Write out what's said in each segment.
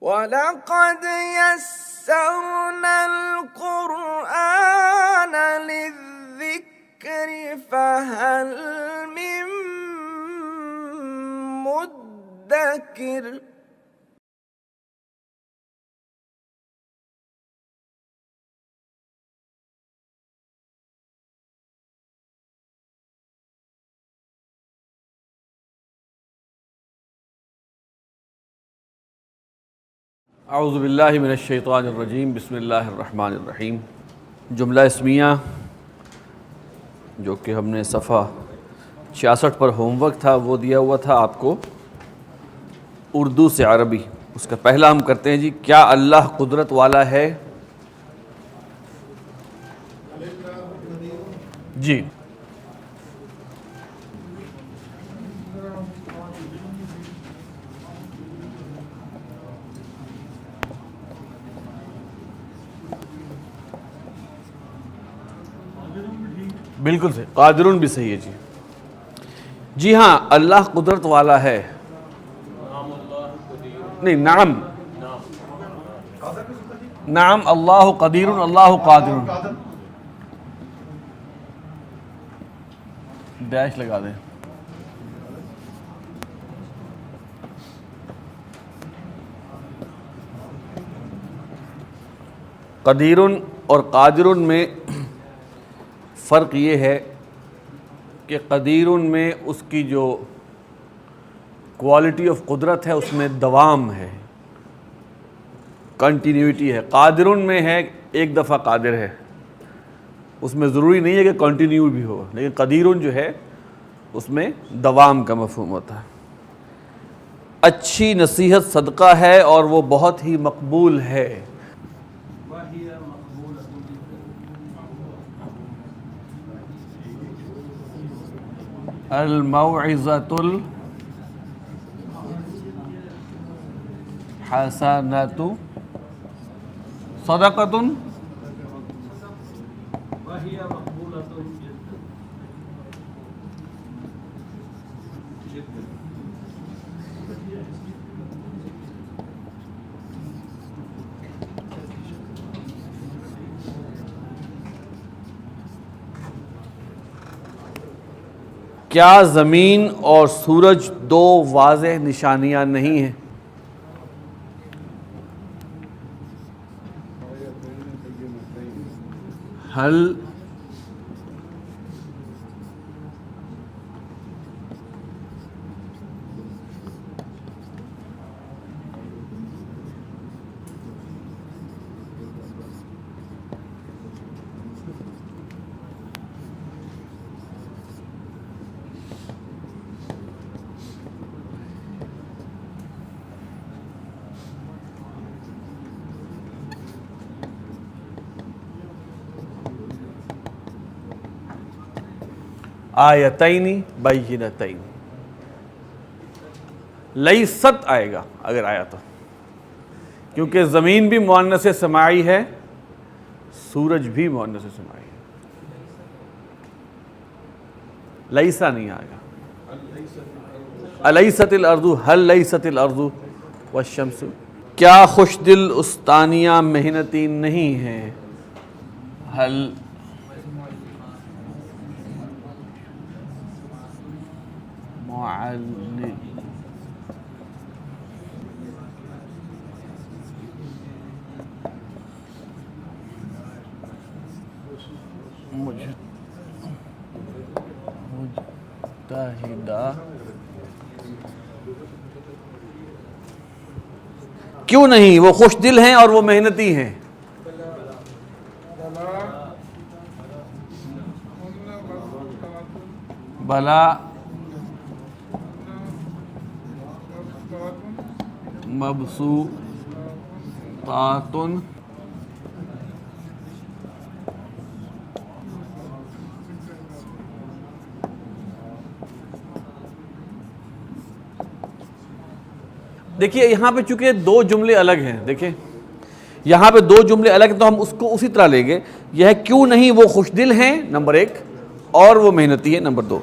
وَلَقَدْ يَسَّرْنَا الْقُرْآنَ لِلذِّكْرِ فَهَلْ مِن مُّدَّكِرٍ۔ اعوذ باللہ من الشیطان الرجیم، بسم اللہ الرحمن الرحیم۔ جملہ اسمیہ جو کہ ہم نے صفحہ 66 پر ہوم ورک تھا وہ دیا ہوا تھا آپ کو اردو سے عربی۔ اس کا پہلا ہم کرتے ہیں جی، کیا اللہ قدرت والا ہے؟ جی بالکل صحیح، قادرون بھی صحیح ہے جی۔ جی ہاں، اللہ قدرت والا ہے۔ نہیں، نعم نعم، اللہ قدیر، اللہ قادر۔ ڈیش لگا دیں۔ قدیر اور قادر میں فرق یہ ہے کہ قدیر میں اس کی جو کوالٹی آف قدرت ہے اس میں دوام ہے، کنٹینیوٹی ہے۔ قادر میں ہے ایک دفعہ قادر ہے، اس میں ضروری نہیں ہے کہ کنٹینیو بھی ہو، لیکن قدیر جو ہے اس میں دوام کا مفہوم ہوتا ہے۔ اچھی نصیحت صدقہ ہے اور وہ بہت ہی مقبول ہے۔ الموعظۃ الحسنۃ صدقۃ کیا زمین اور سورج دو واضح نشانیاں نہیں ہیں؟ حل آیتین بینتین، لیست آئے گا اگر آیا تو، کیونکہ زمین بھی مؤنث سماعی ہے، سورج بھی مؤنث سماعی ہے۔ لیسا نہیں آئے گا۔ الیست الارض، هل لیست الارض والشمس، کیا خوش دل استانیاں محنتی نہیں ہیں؟ حل مجتہدہ، کیوں نہیں؟ وہ خوش دل ہیں اور وہ محنتی ہیں۔ بلا مبسوطات، دیکھیے یہاں پہ چونکہ دو جملے الگ ہیں، دیکھیں یہاں پہ دو جملے الگ ہیں تو ہم اس کو اسی طرح لیں گے۔ یہ ہے کیوں نہیں وہ خوش دل ہیں نمبر ایک، اور وہ محنتی ہیں نمبر دو،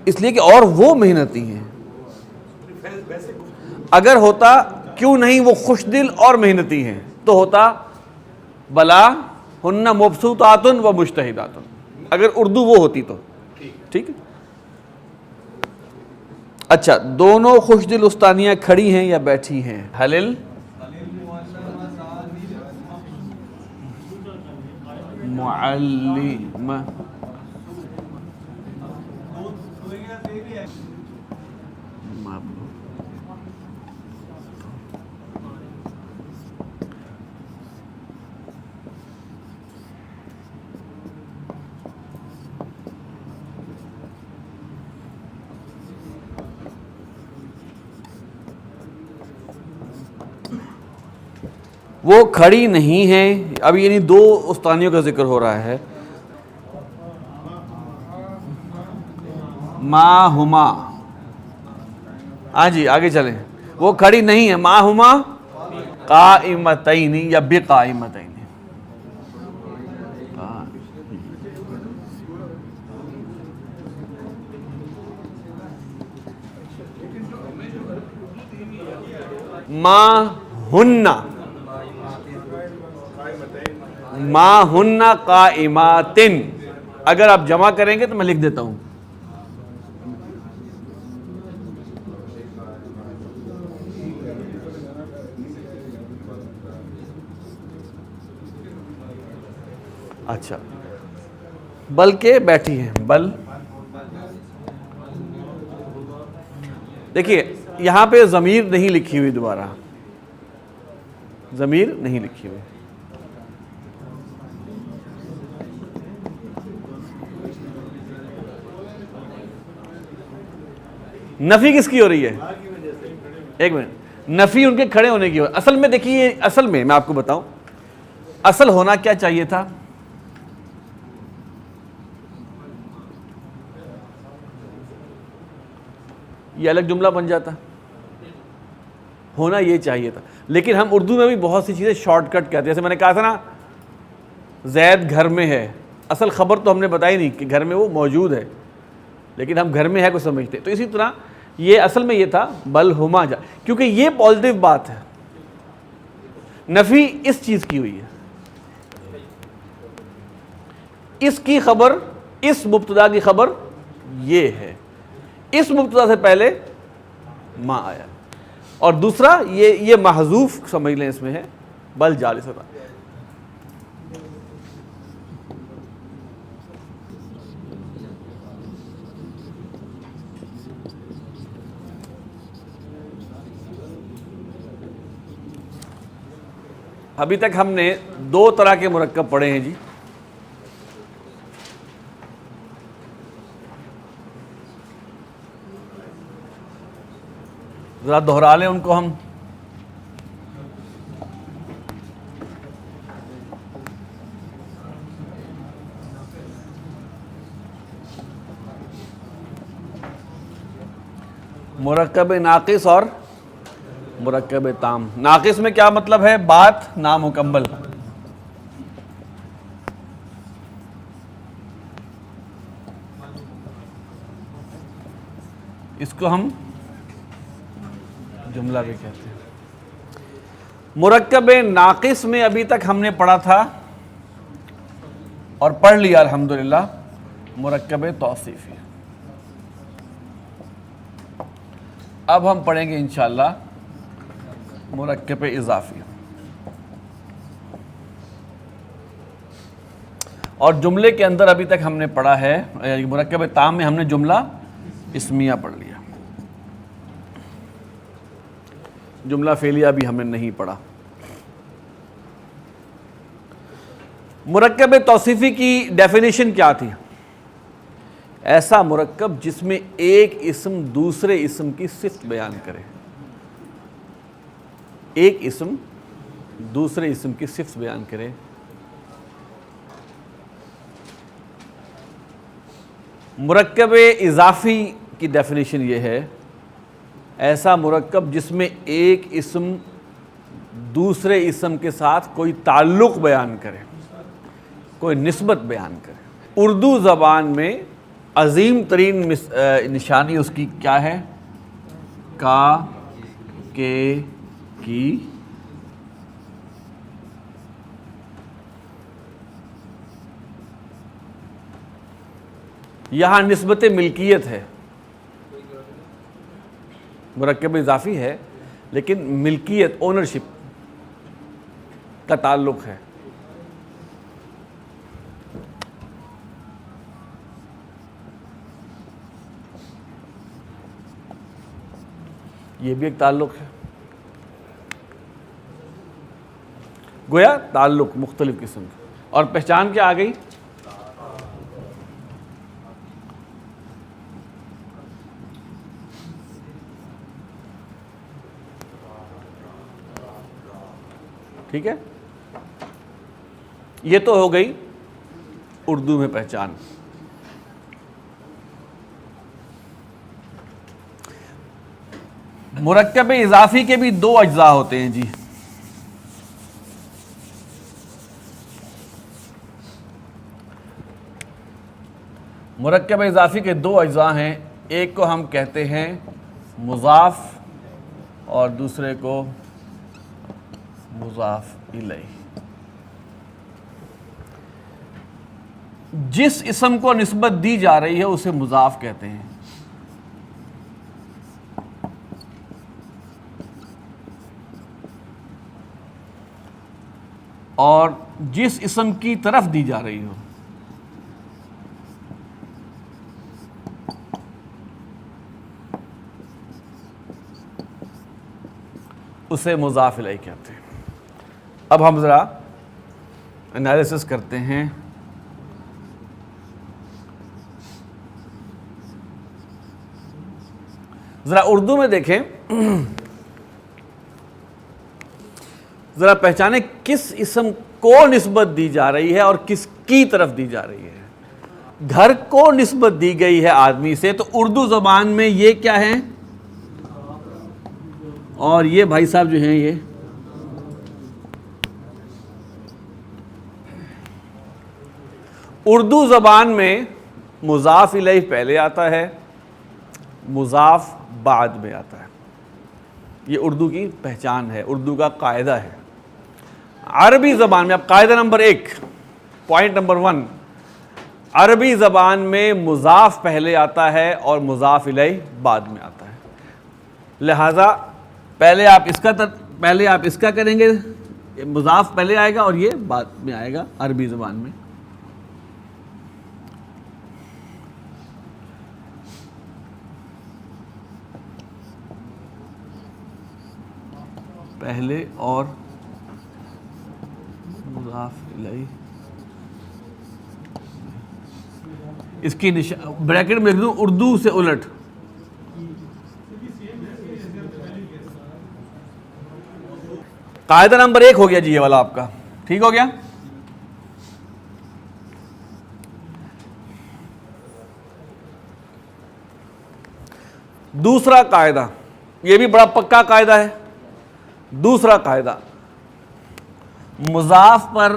اس لیے کہ اور وہ محنتی ہیں۔ اگر ہوتا کیوں نہیں وہ خوش دل اور محنتی ہیں تو ہوتا بلا ہن مبسوطات و مجتہدات، اگر اردو وہ ہوتی تو ٹھیک ہے. اچھا، دونوں خوش دل استانیاں کھڑی ہیں یا بیٹھی ہیں؟ حلل معلم وہ کھڑی نہیں ہیں. اب یعنی دو استانیوں کا ذکر ہو رہا ہے. ما ہما، ہاں جی آگے چلیں. وہ کھڑی نہیں ہے، ما ہما قائمتین یا بقائمتین. ما ہن، ما ہن قائماتن. اگر آپ جمع کریں گے تو میں لکھ دیتا ہوں. اچھا، بلکہ بیٹھی ہیں. بل دیکھیے یہاں پہ ضمیر نہیں لکھی ہوئی، دوبارہ ضمیر نہیں لکھی ہوئی. نفی کس کی ہو رہی ہے؟ ایک منٹ، نفی ان کے کھڑے ہونے کی ہو. اصل میں دیکھیے، اصل میں آپ کو بتاؤں اصل ہونا کیا چاہیے تھا. یہ الگ جملہ بن جاتا، ہونا یہ چاہیے تھا. لیکن ہم اردو میں بھی بہت سی چیزیں شارٹ کٹ کہتے ہیں. جیسے میں نے کہا تھا نا زید گھر میں ہے، اصل خبر تو ہم نے بتائی نہیں کہ گھر میں وہ موجود ہے، لیکن ہم گھر میں ہے کو سمجھتے. تو اسی طرح یہ اصل میں یہ تھا بل ہما جا، کیونکہ یہ پازیٹیو بات ہے. نفی اس چیز کی ہوئی ہے، اس کی خبر، اس مبتدا کی خبر یہ ہے. اس مبتدا سے پہلے ما آیا، اور دوسرا یہ محذوف سمجھ لیں اس میں ہے بل جالس ہوتا. ابھی تک ہم نے دو طرح کے مرکب پڑھے ہیں جی. ذرا دہرا لیں ان کو ہم. مرکب ناقص اور مرکب تام. ناقص میں کیا مطلب ہے؟ بات نامکمل. اس کو ہم جملہ بھی کہتے ہیں. مرکب ناقص میں ابھی تک ہم نے پڑھا تھا اور پڑھ لیا الحمدللہ مرکب توصیفی. اب ہم پڑھیں گے انشاءاللہ مرکب اضافی. اور جملے کے اندر ابھی تک ہم نے پڑھا ہے مرکب تام میں ہم نے جملہ اسمیہ پڑھ لیا، جملہ فعلیہ بھی ہم نے نہیں پڑھا. مرکب توصیفی کی ڈیفینیشن کیا تھی؟ ایسا مرکب جس میں ایک اسم دوسرے اسم کی صفت بیان کرے. ایک اسم دوسرے اسم کی صفت بیان کرے. مرکب اضافی کی ڈیفینیشن یہ ہے ایسا مرکب جس میں ایک اسم دوسرے اسم کے ساتھ کوئی تعلق بیان کرے، کوئی نسبت بیان کرے. اردو زبان میں عظیم ترین نشانی اس کی کیا ہے؟ کا کے کی یہاں نسبت ملکیت ہے، مرکب اضافی ہے لیکن ملکیت اونرشپ کا تعلق ہے۔ یہ بھی ایک تعلق ہے، گویا تعلق مختلف قسم کا۔ اور پہچان کیا آ گئی؟ ٹھیک ہے، یہ تو ہو گئی اردو میں پہچان۔ مرکب اضافی کے بھی دو اجزاء ہوتے ہیں جی۔ مرکب اضافی کے دو اجزاء ہیں، ایک کو ہم کہتے ہیں مضاف اور دوسرے کو مضاف الیہ۔ جس اسم کو نسبت دی جا رہی ہے اسے مضاف کہتے ہیں، اور جس اسم کی طرف دی جا رہی ہو اسے مضاف الیہ کہتے ہیں۔ اب ہم ذرا انالیسس کرتے ہیں۔ ذرا اردو میں دیکھیں، ذرا پہچانیں کس اسم کو نسبت دی جا رہی ہے اور کس کی طرف دی جا رہی ہے۔ گھر کو نسبت دی گئی ہے آدمی سے، تو اردو زبان میں یہ کیا ہے، اور یہ بھائی صاحب جو ہیں یہ اردو زبان میں مضاف الیہ پہلے آتا ہے، مضاف بعد میں آتا ہے۔ یہ اردو کی پہچان ہے، اردو کا قاعدہ ہے۔ عربی زبان میں، اب قاعدہ نمبر 1، پوائنٹ نمبر 1، عربی زبان میں مضاف پہلے آتا ہے اور مضاف الیہ بعد میں آتا ہے۔ لہذا پہلے آپ اس کا کریں گے، مضاف پہلے آئے گا اور یہ بعد میں آئے گا عربی زبان میں۔ پہلے اور مضاف الیہ، اس کی بریکٹ میں لکھ دوں اردو سے الٹ۔ قاعدہ نمبر 1 ہو گیا جی یہ والا آپ کا، ٹھیک ہو گیا۔ دوسرا قاعدہ، یہ بھی بڑا پکا قاعدہ ہے۔ دوسرا قاعدہ، مضاف پر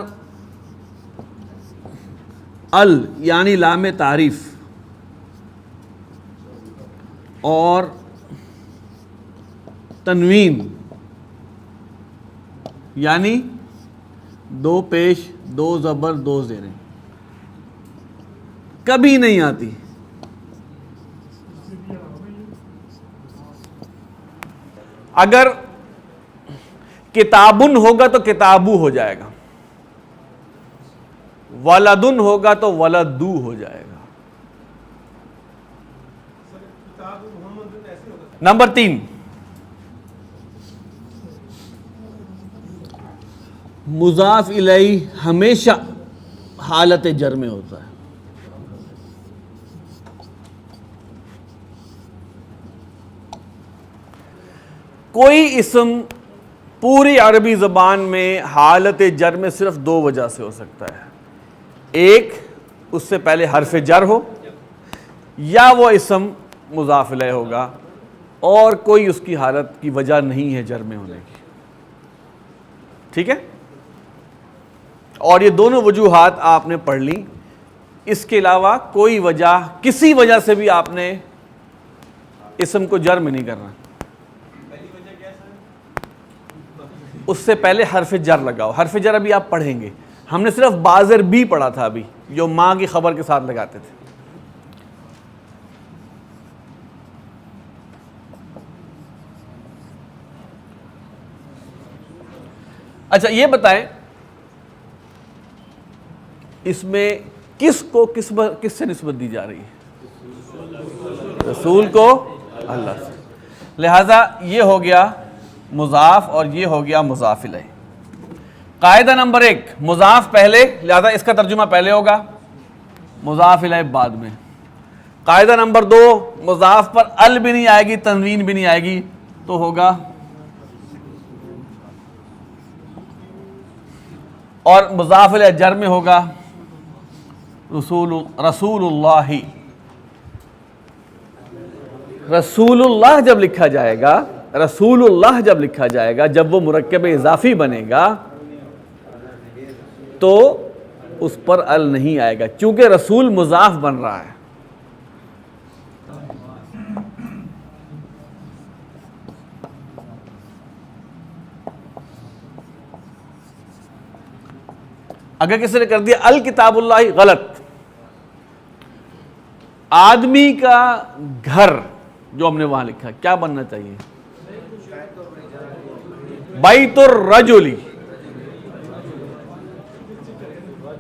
ال یعنی لام تعریف اور تنوین یعنی 2 پیش 2 زبر 2 زیریں کبھی نہیں آتی۔ اگر کتابن ہوگا تو کتابو ہو جائے گا، ولدن ہوگا تو ولدو ہو جائے گا۔ نمبر 3، مضاف الیہ ہمیشہ حالت جر میں ہوتا ہے۔ کوئی اسم پوری عربی زبان میں حالت جر میں صرف 2 وجہ سے ہو سکتا ہے، ایک اس سے پہلے حرف جر ہو، یا وہ اسم مضاف الیہ ہوگا اور کوئی اس کی حالت کی وجہ نہیں ہے جر میں ہونے کی، ٹھیک ہے۔ اور یہ دونوں وجوہات آپ نے پڑھ لی، اس کے علاوہ کوئی وجہ، کسی وجہ سے بھی آپ نے اسم کو جر میں نہیں کرنا۔ اس سے پہلے حرف جر لگاؤ. حرف جر ابھی آپ پڑھیں گے. ہم نے صرف بازر بھی پڑھا تھا ابھی, جو ماں کی خبر کے ساتھ لگاتے تھے. اچھا یہ بتائیں اس میں کس کو کس سے نسبت دی جا رہی ہے؟ رسول کو اللہ سے. لہذا یہ ہو گیا مضاف اور یہ ہو گیا مضاف الیہ. قاعدہ نمبر 1, مضاف پہلے, لہذا اس کا ترجمہ پہلے ہوگا, مضاف الیہ بعد میں. قاعدہ نمبر 2, مضاف پر ال بھی نہیں آئے گی, تنوین بھی نہیں آئے گی, تو ہوگا اور مضاف الیہ جر میں ہوگا رسول اللہ. رسول اللہ جب لکھا جائے گا, رسول اللہ جب لکھا جائے گا, جب وہ مرکب اضافی بنے گا تو اس پر ال نہیں آئے گا, چونکہ رسول مضاف بن رہا ہے. اگر کسی نے کر دیا الکتاب اللہ, غلط. آدمی کا گھر جو ہم نے وہاں لکھا کیا بننا چاہیے؟ بیت الرجل,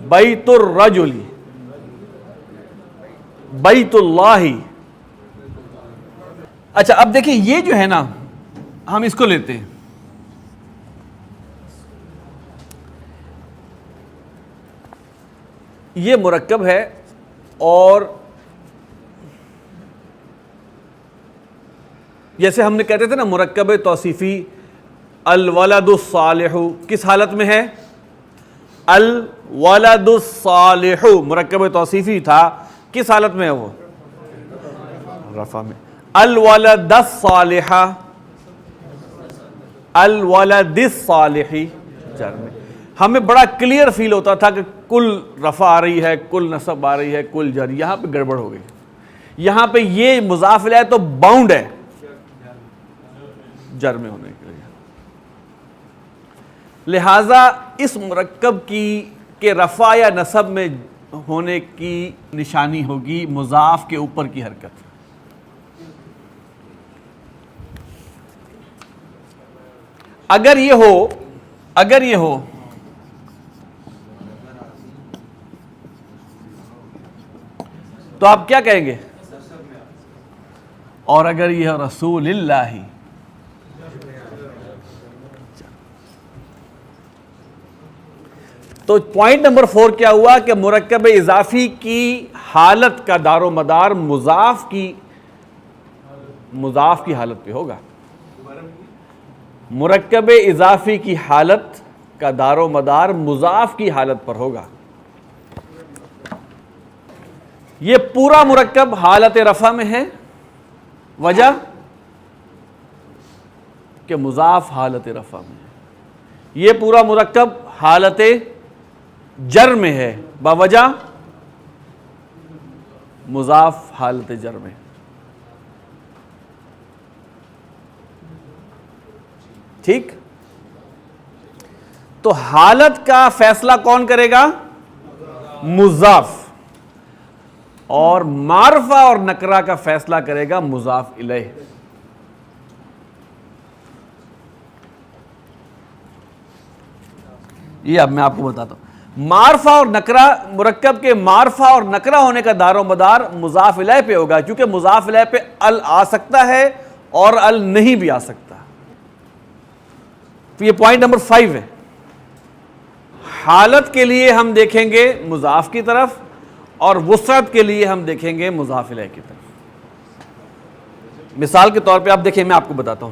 بیت الرجل, بیت اللہ. اچھا اب دیکھیں یہ جو ہے نا, ہم اس کو لیتے ہیں, یہ مرکب ہے اور جیسے ہم نے کہتے تھے نا مرکب توصیفی, الولد الصالح کس حالت میں ہے؟ الولد الصالح مرکب توصیفی تھا, کس حالت میں ہے وہ؟ رفع میں. الولد الصالح, الولد الصالح جر میں. ہمیں بڑا کلیئر فیل ہوتا تھا کہ کل رفع آ رہی ہے, کل نصب آ رہی ہے, کل جر. یہاں پہ گڑبڑ ہو گئی. یہاں پہ یہ مضاف الیہ تو باؤنڈ ہے جر میں ہونے کے لیے. لہذا اس مرکب کی کہ رفع یا نصب میں ہونے کی نشانی ہوگی مضاف کے اوپر کی حرکت. اگر یہ ہو تو آپ کیا کہیں گے؟ اور اگر یہ ہو رسول اللہ, تو پوائنٹ نمبر 4 کیا ہوا کہ مرکب اضافی کی حالت کا دار و مدار مضاف کی حالت پہ ہوگا. مرکب اضافی کی حالت کا دار و مدار مضاف کی حالت پر ہوگا. یہ پورا مرکب حالت رفع میں ہے, وجہ کہ مضاف حالت رفع میں ہے. یہ پورا مرکب حالت جر میں ہے, باوجہ مضاف حالت جر میں. ٹھیک, تو حالت کا فیصلہ کون کرے گا؟ مضاف. اور معرفہ اور نکرہ کا فیصلہ کرے گا مضاف الیہ. یہ اب میں آپ کو بتاتا ہوں. معرفہ اور نکرہ, مرکب کے معرفہ اور نکرہ ہونے کا دار و مدار مضاف الیہ پہ ہوگا, کیونکہ مضاف الیہ پہ ال آ سکتا ہے اور ال نہیں بھی آ سکتا. تو یہ پوائنٹ نمبر 5 ہے. حالت کے لیے ہم دیکھیں گے مضاف کی طرف, اور وسعت کے لیے ہم دیکھیں گے مضاف الیہ کی طرف. مثال کے طور پہ آپ دیکھیں, میں آپ کو بتاتا ہوں.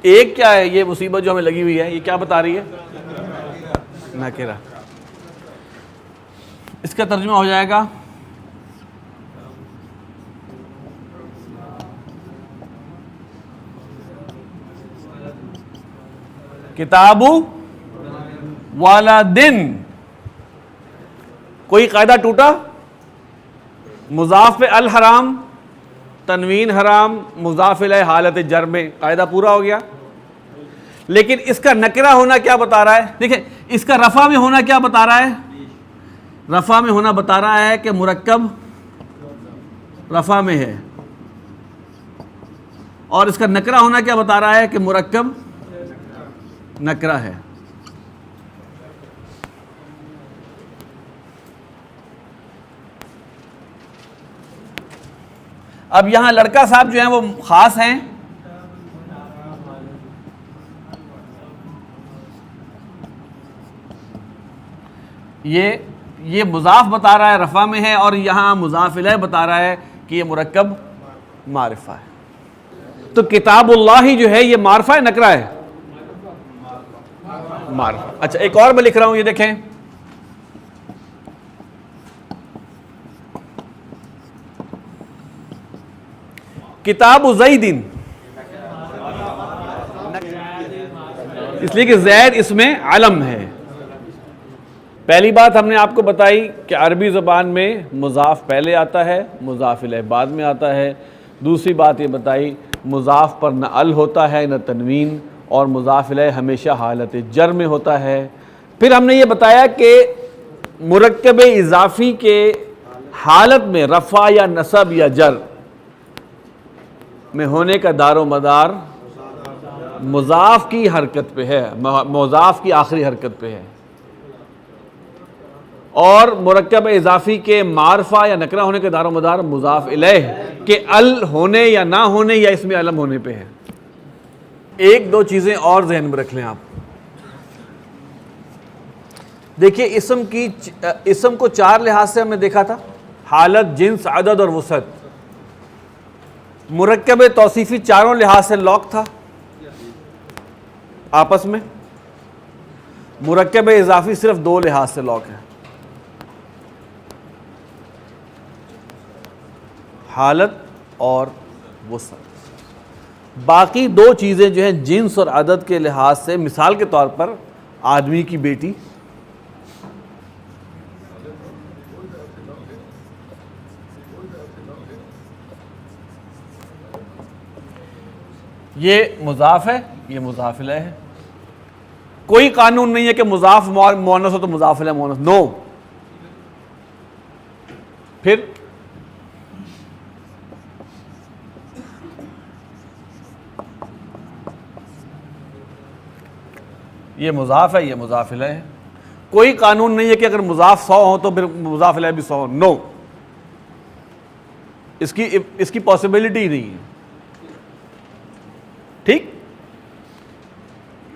ایک کیا ہے یہ مصیبت جو ہمیں لگی ہوئی ہے, یہ کیا بتا رہی ہے؟ نکرہ. اس کا ترجمہ ہو جائے گا کتاب ولدن، کوئی قاعدہ ٹوٹا؟ مضاف پہ الحرام، تنوین حرام، مضاف الیہ حالت جر میں، قاعدہ پورا ہو گیا. لیکن اس کا نکرہ ہونا کیا بتا رہا ہے؟ دیکھیں اس کا رفع میں ہونا کیا بتا رہا ہے؟ رفع میں ہونا بتا رہا ہے کہ مرکب رفع میں ہے، اور اس کا نکرہ ہونا کیا بتا رہا ہے کہ مرکب نکرہ ہے. اب یہاں لڑکا صاحب جو ہیں وہ خاص ہیں. یہ مضاف بتا رہا ہے رفع میں ہے، اور یہاں مضاف الیہ بتا رہا ہے کہ یہ مرکب معرفہ ہے. تو کتاب اللہ جو ہے یہ معرفہ ہے نکرہ ہے؟ معرفہ. اچھا ایک اور میں لکھ رہا ہوں، یہ دیکھیں کتاب زید، اس لیے کہ زید اس میں علم ہے. پہلی بات ہم نے آپ کو بتائی کہ عربی زبان میں مضاف پہلے آتا ہے، مضاف الیہ بعد میں آتا ہے. دوسری بات یہ بتائی مضاف پر نہ ال ہوتا ہے نہ تنوین، اور مضاف الیہ ہمیشہ حالت جر میں ہوتا ہے. پھر ہم نے یہ بتایا کہ مرکب اضافی کے حالت میں رفع یا نصب یا جر میں ہونے کا دار و مدار مضاف کی حرکت پہ ہے، مضاف کی آخری حرکت پہ ہے. اور مرکب اضافی کے معرفہ یا نکرہ ہونے کے دار و مدار مضاف الیہ کے ال ہونے یا نہ ہونے یا اس میں علم ہونے پہ ہے. ایک دو چیزیں اور ذہن میں رکھ لیں آپ. دیکھیے اسم کو چار لحاظ سے ہم نے دیکھا تھا، حالت، جنس، عدد اور وسعت. مرکب توصیفی چاروں لحاظ سے لاک تھا آپس میں. مرکب اضافی صرف دو لحاظ سے لاک ہے، حالت اور وسعت. باقی دو چیزیں جو ہیں جنس اور عدد کے لحاظ سے، مثال کے طور پر آدمی کی بیٹی، یہ مضاف ہے، یہ مضاف الیہ ہے. کوئی قانون نہیں ہے کہ مضاف مؤنث ہو تو مضاف الیہ مؤنث، نو. پھر یہ مضاف ہے، یہ مضاف الیہ ہے. کوئی قانون نہیں ہے کہ اگر مضاف 100 ہو تو پھر مضاف الیہ بھی 100 ہو، نو. اس کی پاسبلٹی نہیں ہے. ٹھیک؟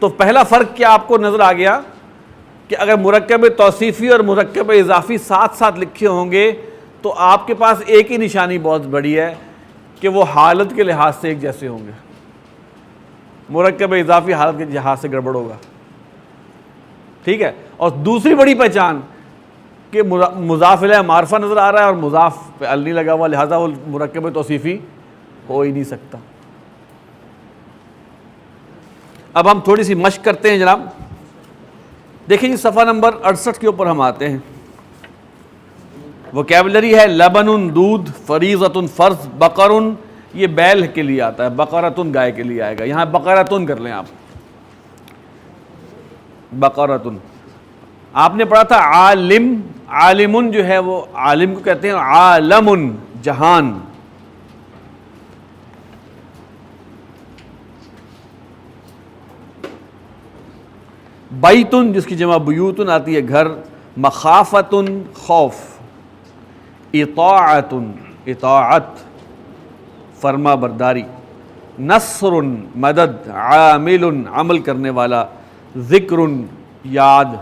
تو پہلا فرق کیا آپ کو نظر آ گیا کہ اگر مرکب توصیفی اور مرکب اضافی ساتھ ساتھ لکھے ہوں گے تو آپ کے پاس ایک ہی نشانی بہت بڑی ہے کہ وہ حالت کے لحاظ سے ایک جیسے ہوں گے. مرکب اضافی حالت کے لحاظ سے گڑبڑ ہوگا. ٹھیک ہے؟ اور دوسری بڑی پہچان کہ مضاف الیہ معرفہ نظر آ رہا ہے اور مضاف پہ ال نہیں لگا ہوا، لہذا وہ مرکب توصیفی ہو ہی نہیں سکتا. اب ہم تھوڑی سی مشق کرتے ہیں جناب. دیکھیں جی صفحہ نمبر 68 کے اوپر ہم آتے ہیں. وکیبلری ہے لبن، دودھ، فریضۃ، فرض، بقرن، یہ بیل کے لیے آتا ہے، بقرۃ گائے کے لیے آئے گا. یہاں بقرۃ کر لیں آپ، بقرۃ. آپ نے پڑھا تھا عالم، عالمن جو ہے وہ عالم کو کہتے ہیں، عالمن جہان. بیتن جس کی جمع بیوتن آتی ہے گھر، مخافتن خوف، اطاعتن اطاعت فرما برداری، نصر مدد، عامل عمل کرنے والا، ذکر یاد.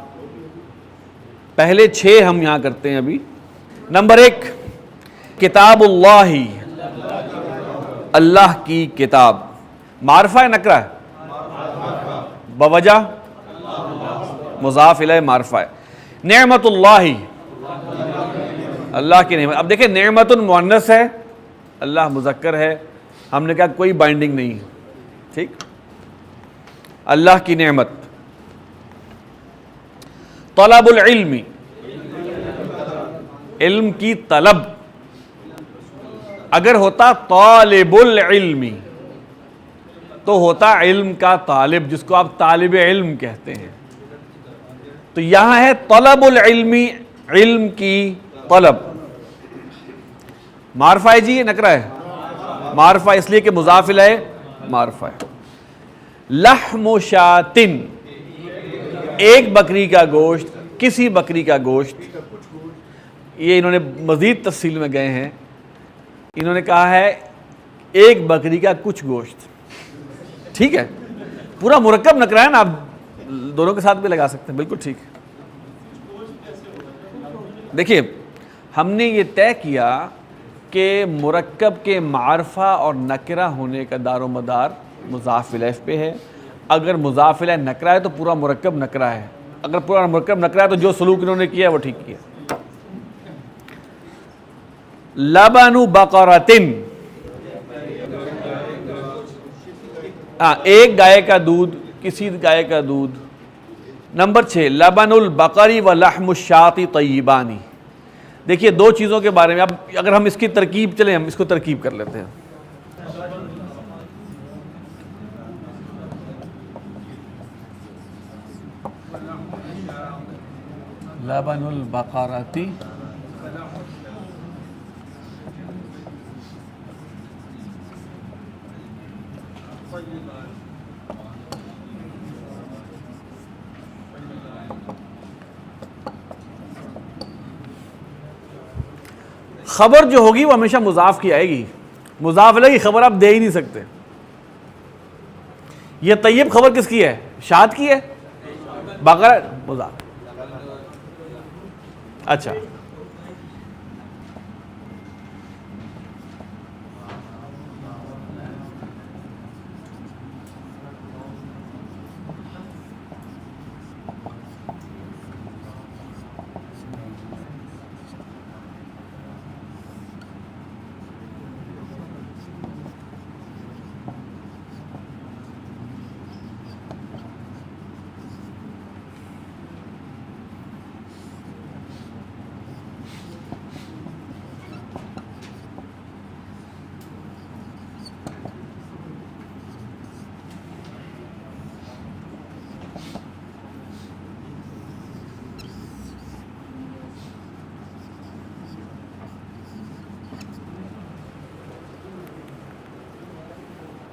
پہلے 6 ہم یہاں کرتے ہیں ابھی. نمبر 1 کتاب اللہ، اللہ کی کتاب. معرفہ ہے نکرہ ہے؟ بوجہ مضاف الیہ معرفہ ہے. نعمت اللہ، اللہ کی نعمت. اب دیکھیں نعمت مؤنث ہے، اللہ مذکر ہے. ہم نے کہا کوئی بائنڈنگ نہیں. ٹھیک؟ اللہ کی نعمت. طلب العلم، علم کی طلب. اگر ہوتا طالب العلم تو ہوتا علم کا طالب، جس کو آپ طالب علم کہتے ہیں. تو یہاں ہے طلب العلم، علم کی طلب. معرفہ ہے جی، یہ نکرہ ہے. معرفہ اس لیے کہ مضاف الیہ معرفہ ہے. لحم شاتن، ایک بکری کا گوشت، کسی بکری کا گوشت. یہ انہوں نے مزید تفصیل میں گئے ہیں. انہوں نے کہا ہے ایک بکری کا کچھ گوشت. ٹھیک ہے، پورا مرکب نکرہ ہے نا، آپ دونوں کے ساتھ بھی لگا سکتے ہیں. بالکل ٹھیک ہے. دیکھیے ہم نے یہ طے کیا کہ مرکب کے معرفہ اور نکرہ ہونے کا دار و مدار مضاف الیہ پہ ہے. اگر مضاف الیہ نکرہ ہے تو پورا مرکب نکرہ ہے. اگر پورا مرکب نکرہ ہے تو جو سلوک انہوں نے کیا وہ ٹھیک کیا. لبن بقرتن، ایک گائے کا دودھ، کسی گائے کا دودھ. نمبر 6 لبن البقری و لحم الشاۃ طیبانی. دیکھیے دو چیزوں کے بارے میں، اب اگر ہم اس کی ترکیب چلیں، ہم اس کو ترکیب کر لیتے ہیں. لبن البقرتی خبر جو ہوگی وہ ہمیشہ مضاف کی آئے گی. مضاف الیہ کی خبر آپ دے ہی نہیں سکتے. یہ طیب خبر کس کی ہے؟ شاد کی ہے. بقرہ مضاف. اچھا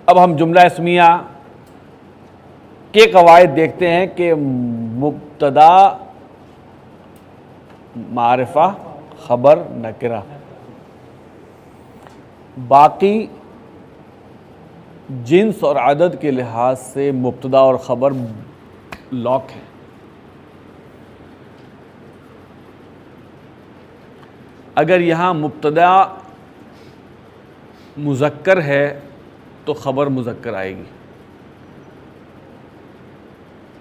اب ہم جملہ اسمیہ کے قواعد دیکھتے ہیں کہ مبتدا معرفہ خبر نکرہ. باقی جنس اور عدد کے لحاظ سے مبتدا اور خبر لاک ہے. اگر یہاں مبتدا مذکر ہے تو خبر مذکر آئے گی.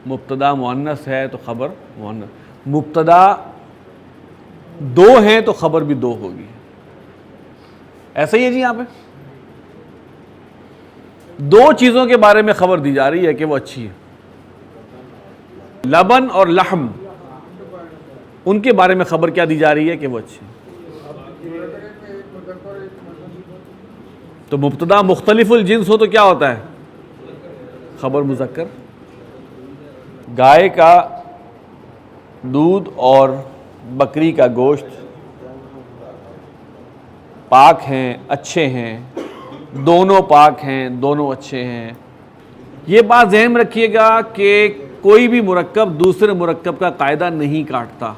مبتدا مؤنث ہے تو خبر مؤنث. مبتدا دو ہیں تو خبر بھی دو ہوگی. ایسا ہی ہے جی. یہاں پہ دو چیزوں کے بارے میں خبر دی جا رہی ہے کہ وہ اچھی ہے. لبن اور لحم، ان کے بارے میں خبر کیا دی جا رہی ہے کہ وہ اچھی ہے. تو مبتدا مختلف الجنس ہو تو کیا ہوتا ہے؟ خبر مذکر. گائے کا دودھ اور بکری کا گوشت پاک ہیں، اچھے ہیں، دونوں پاک ہیں، دونوں اچھے ہیں. یہ بات ذہن میں رکھیے گا کہ کوئی بھی مرکب دوسرے مرکب کا قاعدہ نہیں کاٹتا.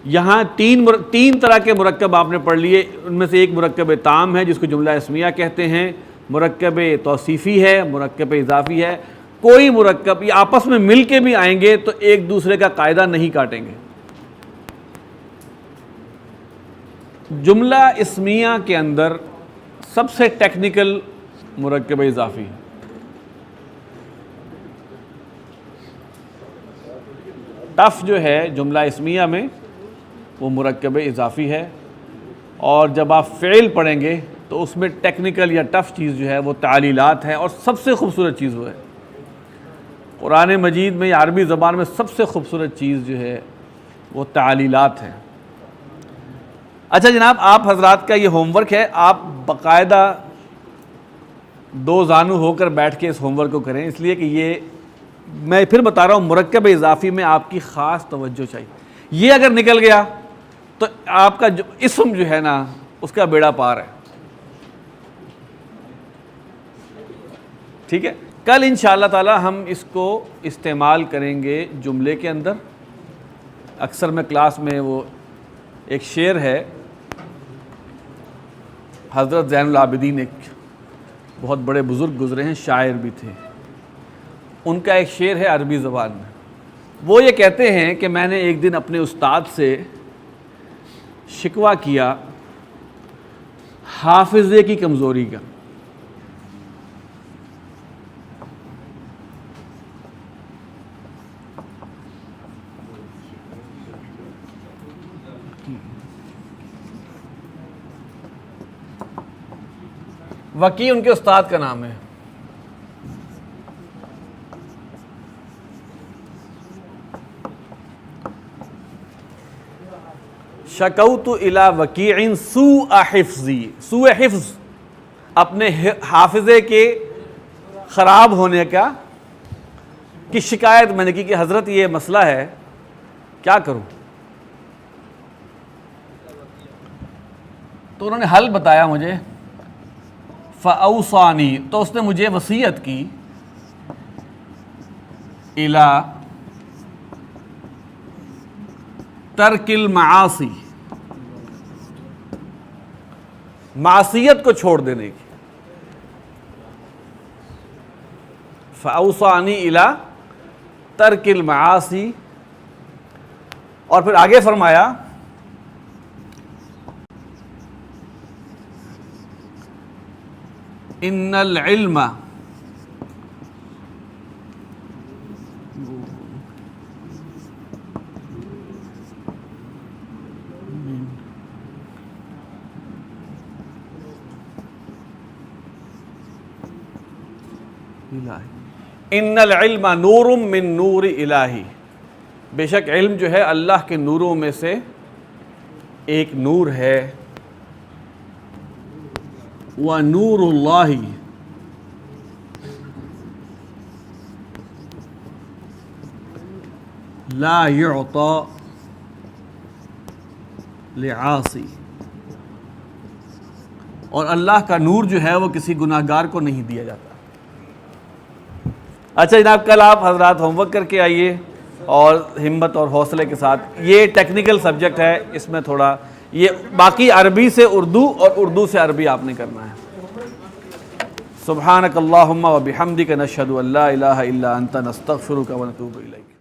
یہاں تین طرح کے مرکب آپ نے پڑھ لیے. ان میں سے ایک مرکب تام ہے جس کو جملہ اسمیہ کہتے ہیں، مرکب توصیفی ہے، مرکب اضافی ہے. کوئی مرکب یہ آپس میں مل کے بھی آئیں گے تو ایک دوسرے کا قاعدہ نہیں کاٹیں گے. جملہ اسمیہ کے اندر سب سے ٹیکنیکل مرکب اضافی ہے. ٹف جو ہے جملہ اسمیہ میں وہ مرکب اضافی ہے. اور جب آپ فعل پڑھیں گے تو اس میں ٹیکنیکل یا ٹف چیز جو ہے وہ تعلیلات ہے. اور سب سے خوبصورت چیز وہ ہے قرآن مجید میں یا عربی زبان میں سب سے خوبصورت چیز جو ہے وہ تعلیلات ہیں۔ اچھا جناب، آپ حضرات کا یہ ہوم ورک ہے، آپ باقاعدہ دو زانو ہو کر بیٹھ کے اس ہوم ورک کو کریں، اس لیے کہ یہ میں پھر بتا رہا ہوں مرکب اضافی میں آپ کی خاص توجہ چاہیے۔ یہ اگر نکل گیا تو آپ کا جو اسم جو ہے نا اس کا بیڑا پار ہے، ٹھیک ہے۔ کل انشاءاللہ تعالی ہم اس کو استعمال کریں گے جملے کے اندر۔ اکثر میں کلاس میں وہ ایک شعر ہے، حضرت زین العابدین ایک بہت بڑے بزرگ گزرے ہیں، شاعر بھی تھے، ان کا ایک شعر ہے عربی زبان میں۔ وہ یہ کہتے ہیں کہ میں نے ایک دن اپنے استاد سے شکوہ کیا حافظے کی کمزوری کا۔ وکی ان کے استاد کا نام ہے۔ شکوت الی وکیع سوء حفظی، سوء حفظ، اپنے حافظے کے خراب ہونے کی شکایت میں نے کی کہ حضرت یہ مسئلہ ہے، کیا کروں؟ تو انہوں نے حل بتایا مجھے، فَأَوْصَانِي، تو اس نے مجھے وصیت کی، اِلَىٰ ترک المعاصی، معصیت کو چھوڑ دینے کی۔ فَأَوْصَانِي اِلَىٰ ترک المعاصی، اور پھر آگے فرمایا ان العلم ان العلم نور من نور الہی، بے شک علم جو ہے اللہ کے نوروں میں سے ایک نور ہے۔ وَنُورُ اللَّهِ لَا يُعْطَى لِعَاصِي، اور اللہ کا نور جو ہے وہ کسی گناہگار کو نہیں دیا جاتا۔ اچھا جناب، کل آپ حضرات ہوم ورک کر کے آئیے اور ہمت اور حوصلے کے ساتھ۔ یہ ٹیکنیکل سبجیکٹ ہے، اس میں تھوڑا یہ باقی عربی سے اردو اور اردو سے عربی آپ نے کرنا ہے۔ سبحانک اللہم و بحمدک، نشہد ان لا الہ الا انت، نستغفرک و نتوب الیک۔